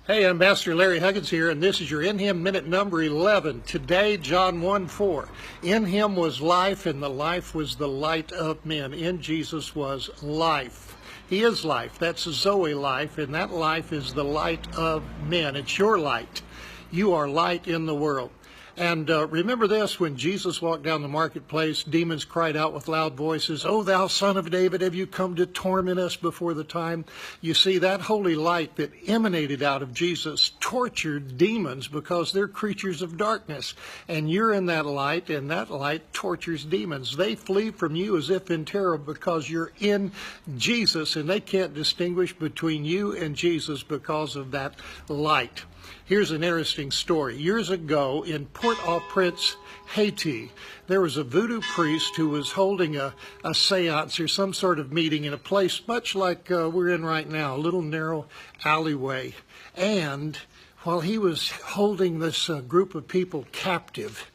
Hey, I'm Pastor Larry Huggins here, and this is your In Him Minute number 11. Today, John 1:4. In Him was life, and the life was the light of men. In Jesus was life. He is life. That's a Zoe life, and that life is the light of men. It's your light. You are light in the world. And remember this, when Jesus walked down the marketplace, demons cried out with loud voices, "O thou Son of David, have you come to torment us before the time?" You see, that holy light that emanated out of Jesus tortured demons because they're creatures of darkness. And you're in that light, and that light tortures demons. They flee from you as if in terror because you're in Jesus, and they can't distinguish between you and Jesus because of that light. Here's an interesting story. Years ago in Port-au-Prince, Haiti, there was a voodoo priest who was holding a seance or some sort of meeting in a place much like we're in right now, a little narrow alleyway. And while he was holding this group of people captive,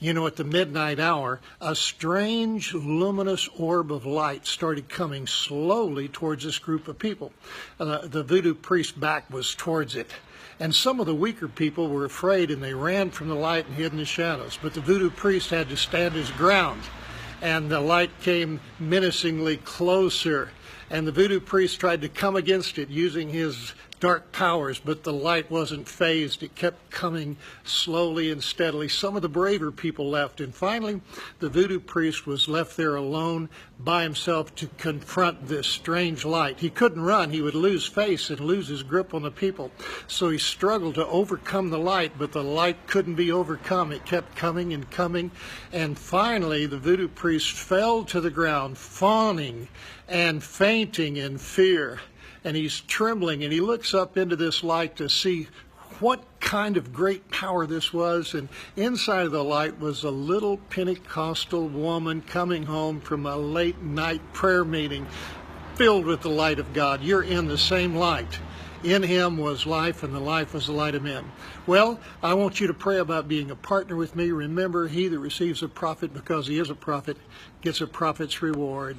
at the midnight hour, a strange luminous orb of light started coming slowly towards this group of people. The voodoo priest's back was towards it. And some of the weaker people were afraid, and they ran from the light and hid in the shadows. But the voodoo priest had to stand his ground, and the light came menacingly closer. And the voodoo priest tried to come against it using his dark powers, but the light wasn't phased. It kept coming slowly and steadily. Some of the braver people left, and finally the voodoo priest was left there alone by himself to confront this strange light. He couldn't run. He would lose face and lose his grip on the people. So he struggled to overcome the light, but the light couldn't be overcome. It kept coming and coming, and finally the voodoo priest fell to the ground, fawning and fainting in fear. And he's trembling, and he looks up into this light to see what kind of great power this was. And inside of the light was a little Pentecostal woman coming home from a late night prayer meeting filled with the light of God. You're in the same light. In Him was life, and the life was the light of men. Well, I want you to pray about being a partner with me. Remember, he that receives a prophet because he is a prophet gets a prophet's reward.